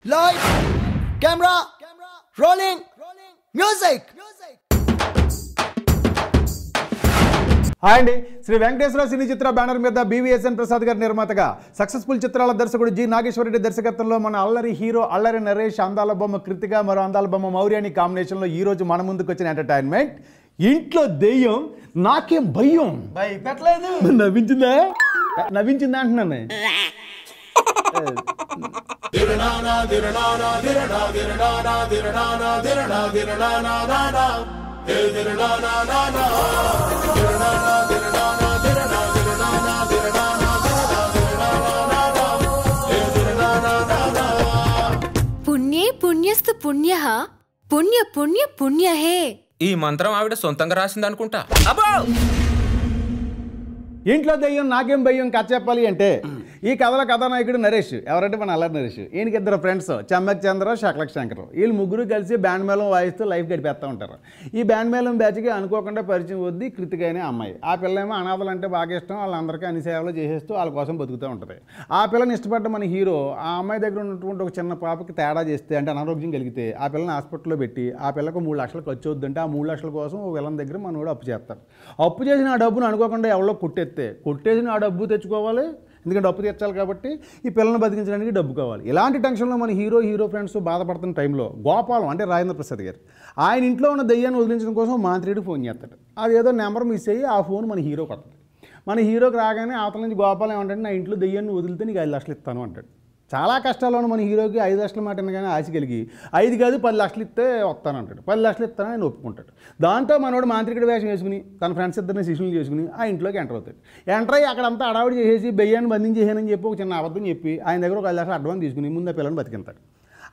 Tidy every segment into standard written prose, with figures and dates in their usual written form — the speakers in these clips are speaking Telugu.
Light, camera, rolling, music. Hi అండి. శ్రీ వెంకటేశ్వర సినీ చిత్ర బ్యానర్ మీద BVSN ప్రసాద్ గారి నిర్మాతగా సక్సెస్ఫుల్ చిత్రాల దర్శకుడు జి నాగేశ్వరరెడ్డి దర్శకత్వంలో మన అల్లరి హీరో అల్లరి నరేష్, అందాల బొమ్మ కృతిక, మరో అందాల బొమ్మ మౌర్యాని కాంబినేషన్లో ఈ రోజు మన ముందుకు వచ్చిన ఎంటర్టైన్మెంట్ ఇంట్లో దెయ్యం నాకేం భయం. భయపెట్టలేదు. నవ్వించిందా అంటున్నాను. పుణ్యే పుణ్యస్తు పుణ్యః పుణ్య పుణ్య పుణ్యహే. ఈ మంత్రం ఆవిడ సొంతంగా రాసిందనుకుంటా. అబ్బో ఇంట్లో దెయ్యం నాకేం భయం కథ చెప్పాలి అంటే ఈ కథల కథానాయకుడు నరేష్. ఎవరంటే మన అల్లరి నరేష్. ఈయనకి ఇద్దరు ఫ్రెండ్స్, చెమ్మక్ చంద్ర, శకలక్ శంకర్. వీళ్ళు ముగ్గురు కలిసి బ్యాండ్ మేళం వాయిస్తూ లైఫ్ గడిపేస్తూ ఉంటారు. ఈ బ్యాండ్ మేళం బ్యాచ్కి అనుకోకుండా పరిచయం వద్ది కృతిక అనే అమ్మాయి. ఆ పిల్ల ఏమో అనాథలు అంటే బాగా ఇష్టం. వాళ్ళందరికీ అన్ని సేవలు చేసేస్తూ వాళ్ళ కోసం బతుకుతూ ఉంటుంది. ఆ పిల్లని ఇష్టపడ్డ మన హీరో ఆ అమ్మాయి దగ్గర ఉన్నటువంటి ఒక చిన్న పాపకి తేడా చేస్తే, అంటే అనారోగ్యం కలిగితే ఆ పిల్లని హాస్పిటల్లో పెట్టి ఆ పిల్లకు 3 లక్షలు ఖర్చు అవుతుందంటే ఆ 3 లక్షల కోసం ఒక విలన్ దగ్గర మనోడు అప్పు చేస్తాడు. అప్పు చేసిన ఆ డబ్బును అనుకోకుండా ఎవరో కొట్టేసిన ఆ డబ్బు తెచ్చుకోవాలి. ఎందుకంటే డబ్బు తీర్చాలి కాబట్టి ఈ పిల్లల్ని బతికించడానికి డబ్బు కావాలి. ఇలాంటి టెన్షన్లో మన హీరో ఫ్రెండ్స్ బాధపడుతున్న టైంలో గోపాలం అంటే రాజేంద్ర ప్రసాద్ గారు ఆయన ఇంట్లో ఉన్న దయ్యాన్ని వదిలించడం కోసం మాంత్రికుడికి ఫోన్ చేస్తాడు. అది ఏదో నెంబర్ మిస్ అయ్యి ఆ ఫోన్ మన హీరో కొట్టదు. మన హీరోకి రాగానే అవతల నుంచి గోపాలం ఏమంటాడు, నా ఇంట్లో దయ్యాన్ని వదిలితే నీకు 5 లక్షలు ఇస్తాను అంటాడు. చాలా కష్టాల్లో మన హీరోకి 5 లక్షల మాట కానీ ఆశ కలిగి 5 కాదు 10 లక్షలు ఇస్తే వస్తానంటాడు. 10 లక్షలు ఇస్తానని ఆయన ఒప్పుకుంటాడు. దాంతో మనోడు మాంత్రికుడి వేషం వేసుకుని తన ఫ్రెండ్స్ ఇద్దరిని శిష్యులు చేసుకుని ఆ ఇంట్లోకి ఎంటర్ అవుతాడు. ఎంటర్ అయ్యి అక్కడంతా అడావిడి చేసేసి దెయ్యాన్ని బంధించేసానని చెప్పి ఒక చిన్న అబద్ధం చెప్పి ఆయన దగ్గర ఒక 5 లక్షలు అడ్వాన్స్ తీసుకుని ముందు ఆ పిల్లని బతికింతాడు.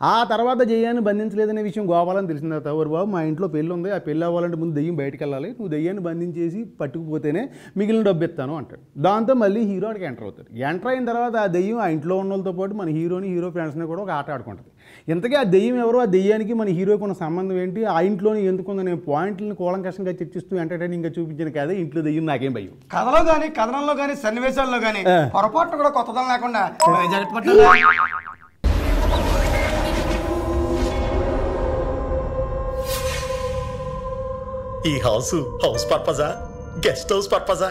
ఆ తర్వాత దెయ్యాన్ని బంధించలేదనే విషయం గోపాలని తెలిసిన తర్వాత, ఓరు బాబు మా ఇంట్లో పెళ్ళి ఉంది, ఆ పెళ్ళి అవ్వాలంటే ముందు దెయ్యం బయటకు వెళ్ళాలి, నువ్వు దెయ్యాన్ని బంధించేసి పట్టుకుపోతేనే మిగిలిన డబ్బు ఇస్తాను అంటాడు. దాంతో మళ్ళీ హీరో అక్కడికి ఎంటర్ అవుతాడు. ఎంటర్ అయిన తర్వాత ఆ దెయ్యం ఆ ఇంట్లో ఉన్న వాళ్ళతో పాటు మన హీరో ఫ్రెండ్స్ని కూడా ఒక ఆట ఆడుకుంటుంది. ఇంతకీ ఆ దెయ్యం ఎవరు, ఆ దెయ్యానికి మన హీరోకి ఉన్న సంబంధం ఏంటి, ఆ ఇంట్లోని ఎందుకుందనే పాయింట్లను కూలంకషంగా చర్చిస్తూ ఎంటర్టైనింగ్గా చూపించిన కథ ఇంట్లో దెయ్యం నాకేం భయం. కథలో కానీ కథనంలో కానీ సన్నివేశాల్లో కానీ పొరపాటు కూడా కొత్తదనం లేకుండా ఈ హౌస్ పర్పజా, గెస్ట్ హౌస్ పర్పజా,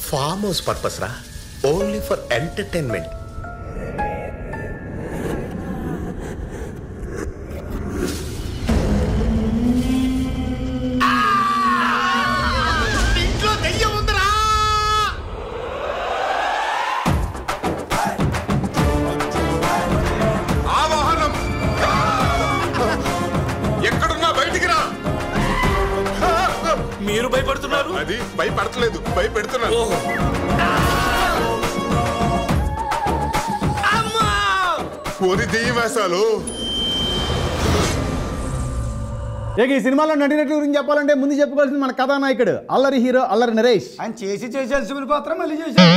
ఫామ్ హౌస్ పర్పస్ రా, ఓన్లీ ఫర్ ఎంటర్టైన్మెంట్. ఇంట్లో దెయ్యం ఉందిరా. ఆవాహనం ఎక్కడున్నా బయటికి రా. మీరు భయపడుతున్నారు? అది భయపడతలేదు, భయపెడుతున్నారు. పోరి దెయ్యం వేసాలు. ఇక ఈ సినిమాలో నటినట్టు గురించి చెప్పాలంటే ముందు చెప్పుకోవాల్సింది మన కథానాయకుడు అల్లరి హీరో అల్లరి నరేష్. ఆయన చేసి పాత్ర మళ్ళీ చేశారు.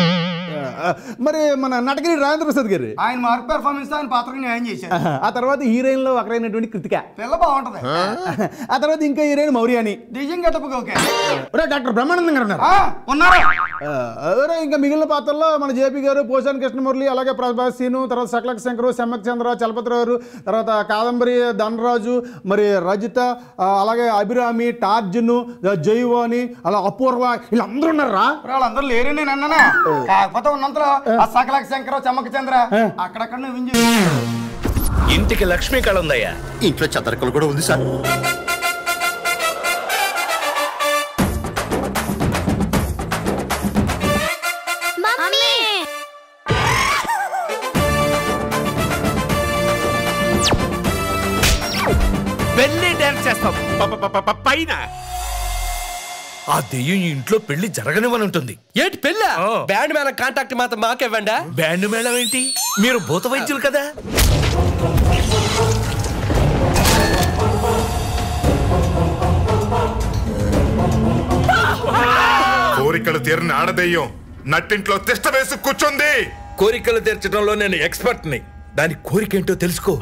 మరి మన నటగిరి రాజేంద్ర ప్రసాద్ గారు ఆయన మార్క్ పెర్ఫార్మెన్స్ ఆయన పాత్రకు న్యాయం చేశారు. ఆ తర్వాత హీరోయిన్ లో ఒకరైనటువంటి కృతిక పిల్ల బాగుంటది. ఆ తర్వాత ఇంకా హీరోయిన్ మౌర్యాని, design getup okay. Doctor Brahmanandam garu ఉన్నారు. ఉన్నారు. ఇంకా మిగిలిన పాత్రల్లో మన జేపీ గారు, పోసాని కృష్ణమురళి, అలాగే ప్రభాస్ సీను, తర్వాత సకలక్ శంకరు, చెమ్మక్ చంద్ర, చలపతిరావు, తర్వాత కాదంబరి ధనరాజు, మరి రజిత, అలాగే అభిరామి, టార్జున్, జైవాని, అలా అపూర్వ, వీళ్ళందరూ ఉన్నారా? వాళ్ళందరూ లేరు నేను అన్నానా. కాకపోతే ఉన్నంతలో ఆ సకలక్ శంకర, చెమ్మక చంద్ర అక్కడక్కడ ఇంటికి లక్ష్మీ కళ ఉందయ్యా. ఇంట్లో చదరకలు కూడా ఉంది సార్. పెళ్లి డాన్స్ చేస్తాం పైన. ఆ దెయ్యం ఇంట్లో పెళ్లి జరగనివని ఉంటుంది. ఏంటి పెళ్ళ? బ్యాండ్ మేళం కాంటాక్ట్ మాత్రం మాకేవ్వండా. బ్యాండ్ మేళం ఏంటి, మీరు భూత వైద్యులు కదా. కోరికలు తీరిన ఆడదెయ్యం నట్టింట్లో తిష్ట వేసి కూర్చుంది. కోరికలు తీర్చడంలో నేను ఎక్స్పర్ట్ ని, దాని కోరిక ఏంటో తెలుసుకో.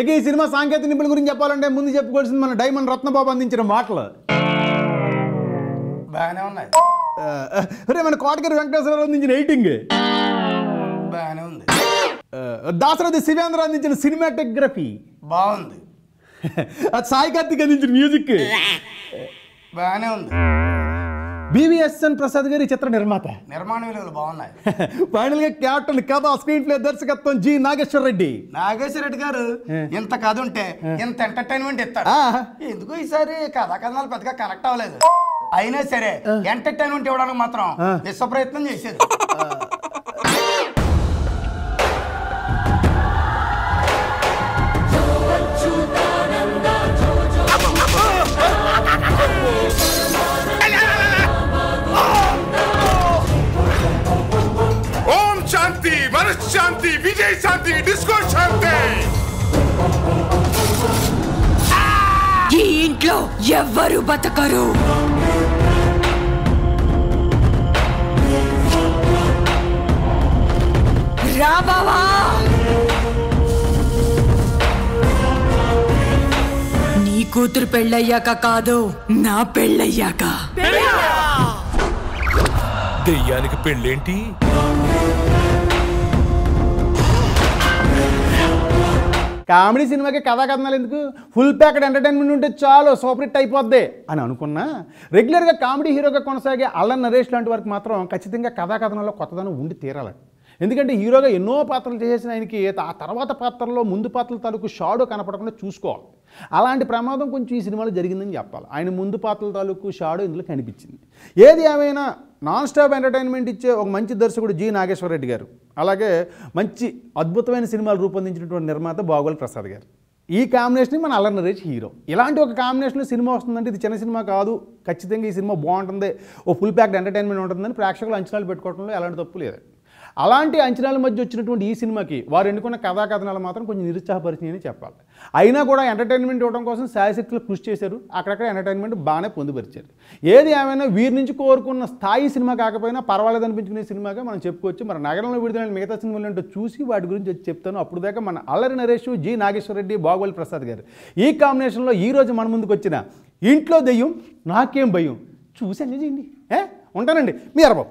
ఇక ఈ సినిమా సాంకేతిక నిపుణుల గురించి చెప్పాలంటే ముందు చెప్పుకోవాల్సింది మన డైమండ్ రత్నబాబు అందించిన మాటలు. బాగానే ఉన్నాయి. అరే మన కోటగిరి వెంకటేశ్వరరావు అందించిన ఎయిటింగ్ బాగానే ఉంది. దాశరథి శివేంద్ర అందించిన సినిమాటోగ్రఫీ బాగుంది. అది సాయి కార్తిక్ అందించిన మ్యూజిక్ బాగానే ఉంది. బివిఎస్ఎన్ ప్రసాద్ గారి చిత్ర నిర్మాత. నిర్మాణ విలువలు బాగున్నాయి. ఫైనల్ గా క్యాప్టెన్ కథ స్క్రీన్ ప్లే దర్శకత్వం జి నాగేశ్వర రెడ్డి. నాగేశ్వర రెడ్డి గారు ఇంత కథ ఉంటే ఇంత ఎంటర్టైన్మెంట్ ఇస్తారు. ఎందుకు ఈసారి కథాకథనాలు పెద్దగా కనెక్ట్ అవ్వలేదు. అయినా సరే ఎంటర్టైన్మెంట్ ఇవ్వడానికి మాత్రం విశ్వ ప్రయత్నం చేసేది. శాంతి, మనశ్శాంతి, విజయ శాంతి, డిస్కో శాంతి. ఈ ఇంట్లో ఎవ్వరు బతకరు. రా బావా. నీ కూతురు పెళ్ళయ్యాక కాదు, నా పెళ్ళయ్యాక. దెయ్యానికి పెళ్ళేంటి? కామెడీ సినిమాకి కథాకథనాలు ఎందుకు, ఫుల్ ప్యాకెడ్ ఎంటర్టైన్మెంట్ ఉంటే చాలు సూపర్ హిట్ అయిపోద్ది అని అనుకున్నా, రెగ్యులర్గా కామెడీ హీరోగా కొనసాగే అల్లన్ నరేష్ లాంటి వారికి మాత్రం ఖచ్చితంగా కథాకథనంలో కొత్తదనం ఉండి తీరాలి. ఎందుకంటే హీరోగా ఎన్నో పాత్రలు చేసేసిన ఆయనకి ఆ తర్వాత పాత్రలో ముందు పాత్రల తాలూకు షాడో కనపడకుండా చూసుకోవాలి. అలాంటి ప్రమాదం కొంచెం ఈ సినిమాలో జరిగిందని చెప్పాలి. ఆయన ముందు పాత్రల తాలూకు షాడో ఇందులో కనిపించింది. ఏది ఏమైనా నాన్ స్టాప్ ఎంటర్టైన్మెంట్ ఇచ్చే ఒక మంచి దర్శకుడు జి నాగేశ్వర రెడ్డి గారు, అలాగే మంచి అద్భుతమైన సినిమాలు రూపొందించినటువంటి నిర్మాత బాగోల్ ప్రసాద్ గారు. ఈ కాంబినేషన్ మన అల్లన్ నరేష్ హీరో. ఇలాంటి ఒక కాంబినేషన్లో సినిమా వస్తుందంటే ఇది చిన్న సినిమా కాదు, ఖచ్చితంగా ఈ సినిమా బాగుంటుంది, ఓ ఫుల్ ప్యాక్డ్ ఎంటర్టైన్మెంట్ ఉంటుందని ప్రేక్షకులు అంచనాలు పెట్టుకోవడంలో ఎలాంటి తప్పు లేదు. అలాంటి అంచనాల మధ్య వచ్చినటువంటి ఈ సినిమాకి వారు ఎన్నుకున్న కథాకథనాలు మాత్రం కొంచెం నిరుత్సాహపరిచినాయని చెప్పాలి. అయినా కూడా ఎంటర్టైన్మెంట్ ఇవ్వడం కోసం శాయశక్తులు కృషి చేశారు. అక్కడక్కడ ఎంటర్టైన్మెంట్ బాగానే పొందుపరిచారు. ఏది ఏమైనా వీరి నుంచి కోరుకున్న స్థాయి సినిమా కాకపోయినా పర్వాలేదు అనిపించుకునే సినిమాగా మనం చెప్పుకోవచ్చు. మన నగరంలో విడుదలైన మిగతా సినిమాలు ఏంటో చూసి వాటి గురించి వచ్చి చెప్తాను. అప్పుడు దాకా మన అల్లరి నరేష్, జి నాగేశ్వర రెడ్డి, బాగోల్ ప్రసాద్ గారు ఈ కాంబినేషన్లో ఈరోజు మన ముందుకు వచ్చిన ఇంట్లో దెయ్యం నాకేం భయం చూసి ఎంజాయ్ చేయండి. ఉంటానండి, మీ అరబాబు.